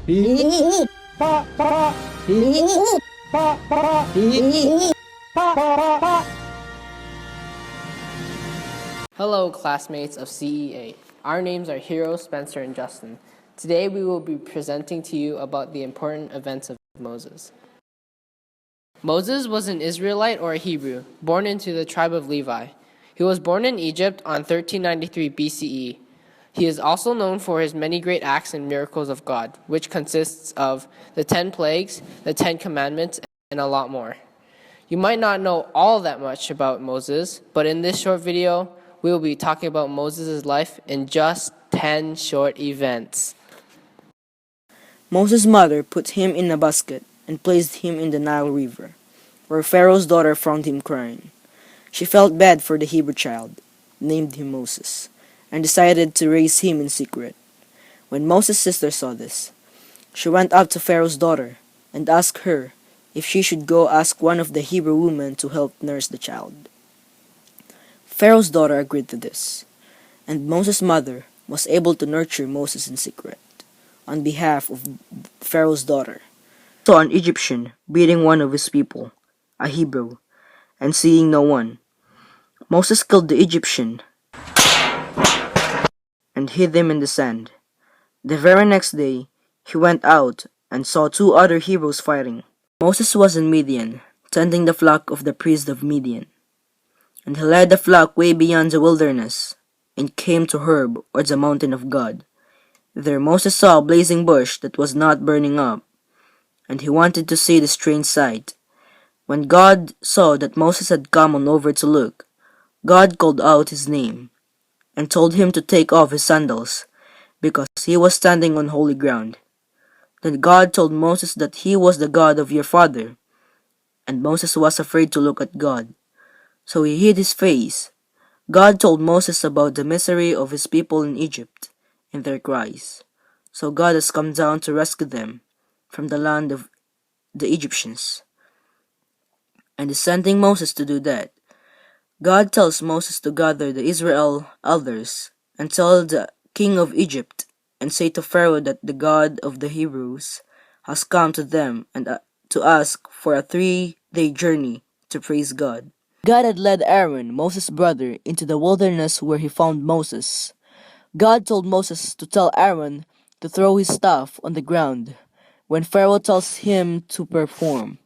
Hello, classmates of CEA. Our names are Hiro, Spencer, and Justin. Today we will be presenting to you about the important events of Moses. Moses was an Israelite or a Hebrew, born into the tribe of Levi. He was born in Egypt on 1393 BCE. He is also known for his many great acts and miracles of God, which consists of the 10 plagues, the 10 commandments, and a lot more. You might not know all that much about Moses, but in this short video, we will be talking about Moses' life in just 10 short events. Moses' mother put him in a basket and placed him in the Nile River, where Pharaoh's daughter found him crying. She felt bad for the Hebrew child, named him Moses, and decided to raise him in secret. When Moses' sister saw this, she went up to Pharaoh's daughter and asked her if she should go ask one of the Hebrew women to help nurse the child. Pharaoh's daughter agreed to this, and Moses' mother was able to nurture Moses in secret on behalf of Pharaoh's daughter. Saw an Egyptian beating one of his people, a Hebrew, and seeing no one, Moses killed the Egyptian and hid him in the sand. The very next day, he went out and saw two other Hebrews fighting. Moses was in Midian, tending the flock of the priest of Midian. And he led the flock way beyond the wilderness, and came to Horeb, or the mountain of God. There Moses saw a blazing bush that was not burning up, and he wanted to see the strange sight. When God saw that Moses had come on over to look, God called out his name, and told him to take off his sandals, because he was standing on holy ground. Then God told Moses that he was the God of your father, and Moses was afraid to look at God, so he hid his face. God told Moses about the misery of his people in Egypt, and their cries. So God has come down to rescue them from the land of the Egyptians, and is sending Moses to do that. God tells Moses to gather the Israel elders and tell the king of Egypt and say to Pharaoh that the God of the Hebrews has come to them and to ask for a 3-day journey to praise God. God had led Aaron, Moses' brother, into the wilderness where he found Moses. God told Moses to tell Aaron to throw his staff on the ground when Pharaoh tells him to perform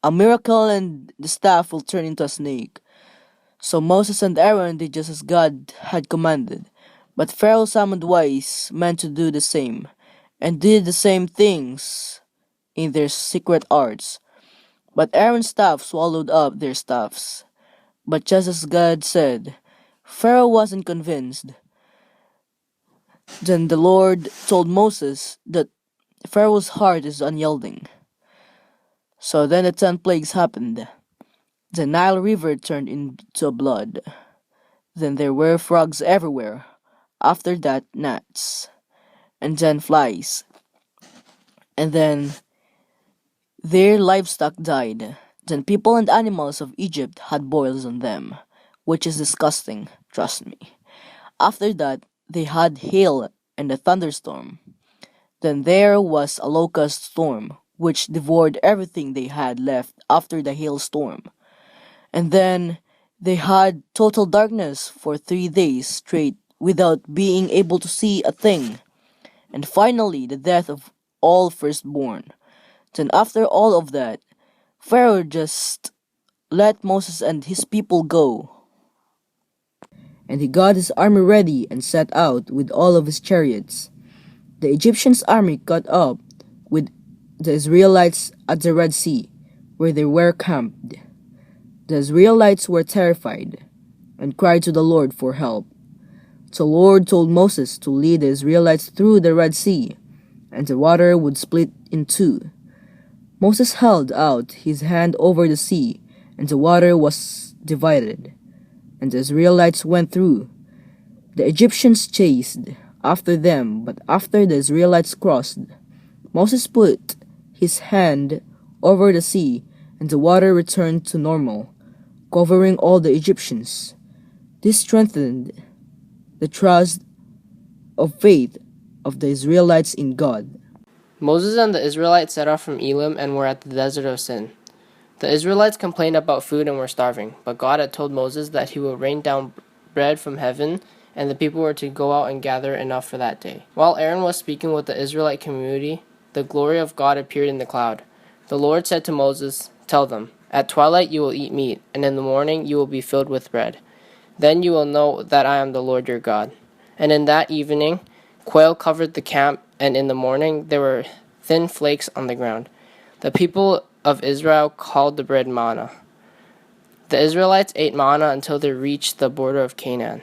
a miracle, and the staff will turn into a snake. So Moses and Aaron did just as God had commanded. But Pharaoh summoned wise men to do the same, and did the same things in their secret arts. But Aaron's staff swallowed up their staffs. But just as God said, Pharaoh wasn't convinced. Then the Lord told Moses that Pharaoh's heart is unyielding. So then the 10 plagues happened. The Nile River turned into blood. Then there were frogs everywhere. After that, gnats. And then flies. And then their livestock died. Then people and animals of Egypt had boils on them, which is disgusting, trust me. After that, they had hail and a thunderstorm. Then there was a locust storm, which devoured everything they had left after the hailstorm. And then they had total darkness for 3 days straight without being able to see a thing. And finally, the death of all firstborn. Then after all of that, Pharaoh just let Moses and his people go. And he got his army ready and set out with all of his chariots. The Egyptians' army caught up with the Israelites at the Red Sea, where they were camped. The Israelites were terrified and cried to the Lord for help. So the Lord told Moses to lead the Israelites through the Red Sea, and the water would split in two. Moses held out his hand over the sea, and the water was divided, and the Israelites went through. The Egyptians chased after them, but after the Israelites crossed, Moses put his hand over the sea, and the water returned to normal, covering all the Egyptians. This strengthened the trust of faith of the Israelites in God. Moses and the Israelites set off from Elim and were at the desert of Sin. The Israelites complained about food and were starving, but God had told Moses that he would rain down bread from heaven, and the people were to go out and gather enough for that day. While Aaron was speaking with the Israelite community, the glory of God appeared in the cloud. The Lord said to Moses, "Tell them, at twilight you will eat meat, and in the morning you will be filled with bread. Then you will know that I am the Lord your God." And in that evening, quail covered the camp, and in the morning there were thin flakes on the ground. The people of Israel called the bread manna. The Israelites ate manna until they reached the border of Canaan.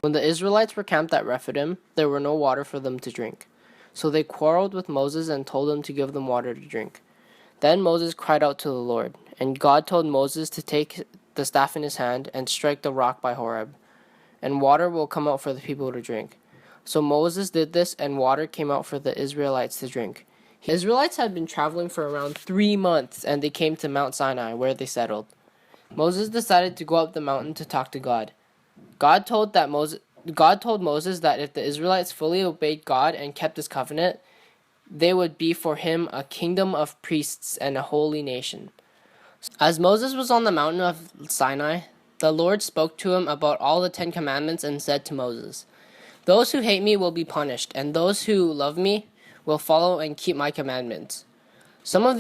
When the Israelites were camped at Rephidim, there were no water for them to drink. So they quarreled with Moses and told him to give them water to drink. Then Moses cried out to the Lord, and God told Moses to take the staff in his hand and strike the rock by Horeb, and water will come out for the people to drink. So Moses did this, and water came out for the Israelites to drink. The Israelites had been traveling for around 3 months, and they came to Mount Sinai, where they settled. Moses decided to go up the mountain to talk to God. God told Moses that if the Israelites fully obeyed God and kept his covenant, they would be for him a kingdom of priests and a holy nation. As Moses was on the mountain of Sinai, the Lord spoke to him about all the 10 Commandments and said to Moses, "Those who hate me will be punished, and those who love me will follow and keep my commandments." Some of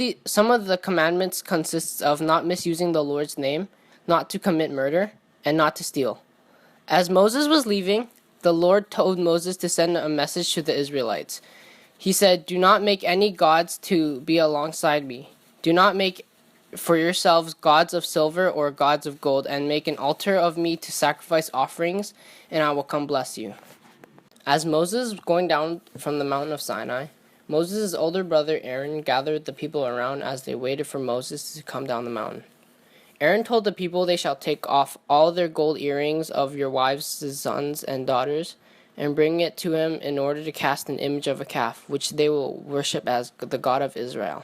the commandments consists of not misusing the Lord's name, not to commit murder, and not to steal. As Moses was leaving, the Lord told Moses to send a message to the Israelites. He said, "Do not make any gods to be alongside me. Do not make for yourselves gods of silver or gods of gold, and make an altar of me to sacrifice offerings, and I will come bless you." As Moses was going down from the mountain of Sinai, Moses' older brother Aaron gathered the people around as they waited for Moses to come down the mountain. Aaron told the people they shall take off all their gold earrings of your wives' sons and daughters, and bring it to him in order to cast an image of a calf, which they will worship as the God of Israel.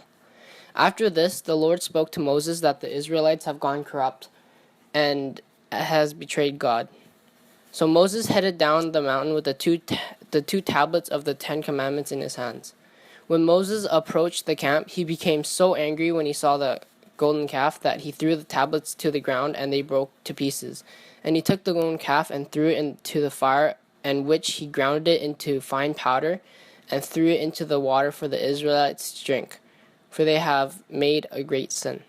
After this, the Lord spoke to Moses that the Israelites have gone corrupt and has betrayed God. So Moses headed down the mountain with the two tablets of the 10 Commandments in his hands. When Moses approached the camp, he became so angry when he saw the golden calf that he threw the tablets to the ground and they broke to pieces. And he took the golden calf and threw it into the fire, and which he ground it into fine powder and threw it into the water for the Israelites to drink, for they have made a great sin.